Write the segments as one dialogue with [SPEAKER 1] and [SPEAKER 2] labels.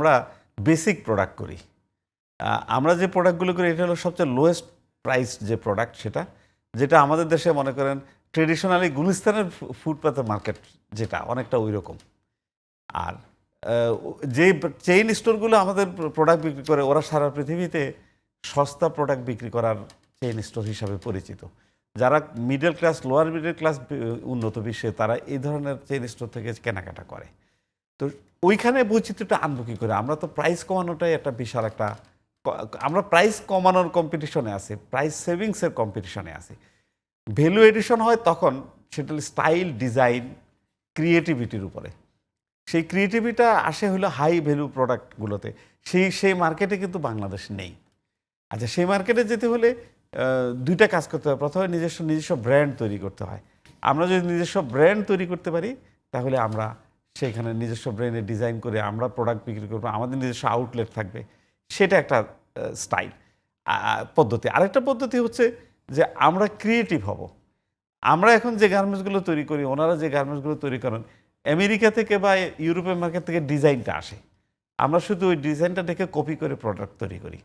[SPEAKER 1] আমরা basic product করি। আমরা যে প্রোডাক্টগুলো করি এটা হলো সবচেয়ে লোয়েস্ট প্রাইস যে প্রোডাক্ট সেটা, যেটা আমাদের দেশে মনে করেন ট্রেডিশনালি গুলিস্তানের ফুটপাতের মার্কেট যেটা অনেকটা ওই রকম। আর যে চেইন স্টোরগুলো আমাদের প্রোডাক্ট বিক্রি করে ওরা সারা পৃথিবীতে সস্তা প্রোডাক্ট বিক্রি করার চেইন স্টোর হিসাবে পরিচিত। যারা middle class lower middle class উন্নত বিশ্বে তারা এই ধরনের চেইন স্টোর থেকে কেনাকাটা করে। তো ওইখানে বৈচিত্র্যটা আনবো কী করে? আমরা তো প্রাইস কমানোটাই একটা বিশাল একটা আমরা প্রাইস কমানোর কম্পিটিশনে আছি, প্রাইস সেভিংসের কম্পিটিশনে আছি। ভ্যালু এডিশন হয় তখন সেটা স্টাইল, ডিজাইন, ক্রিয়েটিভিটির উপরে। সেই ক্রিয়েটিভিটা আসে হলো হাই ভ্যালু প্রোডাক্টগুলোতে। সেই মার্কেটে কিন্তু বাংলাদেশ নেই। আচ্ছা, সেই মার্কেটে যেতে হলে দুইটা কাজ করতে হয়। প্রথমে নিজস্ব ব্র্যান্ড তৈরি করতে হয়। আমরা যদি নিজস্ব ব্র্যান্ড তৈরি করতে পারি তাহলে আমরা সেইখানে নিজস্ব ব্র্যান্ডে ডিজাইন করে আমরা প্রোডাক্ট বিক্রি করবো, আমাদের নিজস্ব আউটলেট থাকবে। সেটা একটা স্টাইল পদ্ধতি। আরেকটা পদ্ধতি হচ্ছে যে আমরা ক্রিয়েটিভ হব। আমরা এখন যে গার্মেন্টসগুলো তৈরি করি, ওনারা যে গার্মেন্টসগুলো তৈরি করেন আমেরিকা থেকে বা ইউরোপের মার্কেট থেকে ডিজাইনটা আসে। আমরা শুধু ওই ডিজাইনটা দেখে কপি করে প্রোডাক্ট তৈরি করি।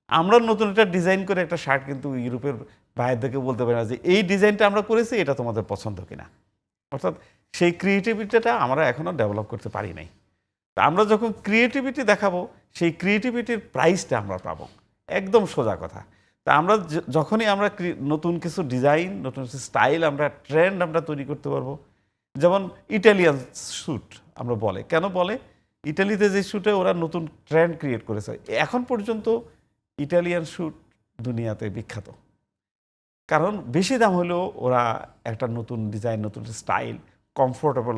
[SPEAKER 1] আমরা নতুন একটা ডিজাইন করে একটা শার্ট কিন্তু ইউরোপের বাইরেদেরকে বলতে পারি না যে এই ডিজাইনটা আমরা করেছি, এটা তোমাদের পছন্দ কিনা। অর্থাৎ সেই ক্রিয়েটিভিটিটা আমরা এখনও ডেভেলপ করতে পারি নাই। তা আমরা যখন ক্রিয়েটিভিটি দেখাবো সেই ক্রিয়েটিভিটির প্রাইসটা আমরা পাবো। একদম সোজা কথা। তা আমরা যখনই আমরা নতুন কিছু ডিজাইন, নতুন কিছু স্টাইল, আমরা ট্রেন্ড আমরা তৈরি করতে পারবো। যেমন ইটালিয়ান স্যুট আমরা বলে, কেন বলে? ইটালিতে যে স্যুটে ওরা নতুন ট্রেন্ড ক্রিয়েট করেছে। এখন পর্যন্ত ইটালিয়ান স্যুট দুনিয়াতে বিখ্যাত, কারণ বেশি দাম হলেও ওরা একটা নতুন ডিজাইন, নতুন স্টাইল, কমফোর্টেবল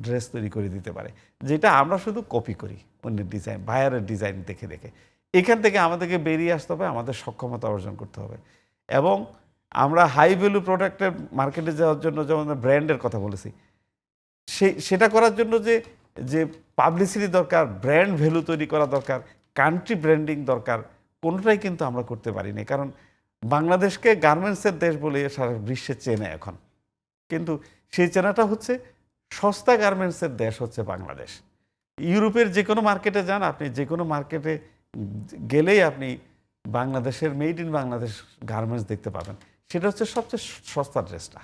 [SPEAKER 1] ড্রেস তৈরি করে দিতে পারে, যেটা আমরা শুধু কপি করি অন্যের ডিজাইন, বাইরের ডিজাইন দেখে দেখে। এখান থেকে আমাদেরকে বেরিয়ে আসতে হবে, আমাদের সক্ষমতা অর্জন করতে হবে। এবং আমরা হাই ভ্যালু প্রোডাক্টের মার্কেটে যাওয়ার জন্য যেমন ব্র্যান্ডের কথা বলেছি, সেটা করার জন্য যে পাবলিসিটি দরকার, ব্র্যান্ড ভ্যালু তৈরি করা দরকার, কান্ট্রি ব্র্যান্ডিং দরকার, কোনোটাই কিন্তু আমরা করতে পারিনি। কারণ বাংলাদেশকে গার্মেন্টসের দেশ বলে সারা বিশ্বে চেনে এখন, কিন্তু সেই চেনাটা হচ্ছে সস্তা গার্মেন্টসের দেশ হচ্ছে বাংলাদেশ। ইউরোপের যে কোনো মার্কেটে যান, আপনি যে কোনো মার্কেটে গেলেই আপনি বাংলাদেশের মেড ইন বাংলাদেশ গার্মেন্টস দেখতে পাবেন। সেটা হচ্ছে সবচেয়ে সস্তা ড্রেসটা।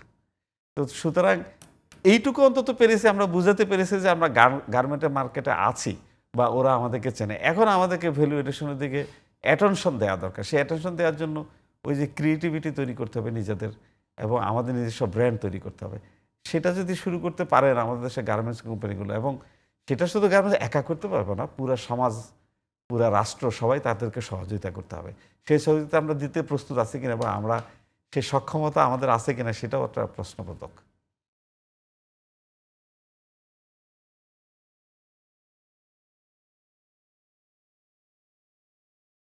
[SPEAKER 1] তো সুতরাং এইটুকু অন্তত পেরেছি, আমরা বুঝাতে পেরেছি যে আমরা গার্মেন্টের মার্কেটে আছি বা ওরা আমাদেরকে চেনে। এখন আমাদেরকে ভ্যালু এডিশনের দিকে অ্যাটেনশন দেওয়া দরকার। সেই অ্যাটেনশন দেওয়ার জন্য ওই যে ক্রিয়েটিভিটি তৈরি করতে হবে নিজেদের, এবং আমাদের নিজস্ব ব্র্যান্ড তৈরি করতে হবে। সেটা যদি শুরু করতে পারেন আমাদের দেশের গার্মেন্টস কোম্পানিগুলো, এবং সেটা শুধু গার্মেন্টস একা করতে পারবে না, পুরো সমাজ, পুরো রাষ্ট্র সবাই তাদেরকে সহযোগিতা করতে হবে। সেই সহযোগিতা আমরা দিতে প্রস্তুত আছি কিনা বা আমরা সেই সক্ষমতা আমাদের আছে কিনা সেটাও একটা প্রশ্নবোধক।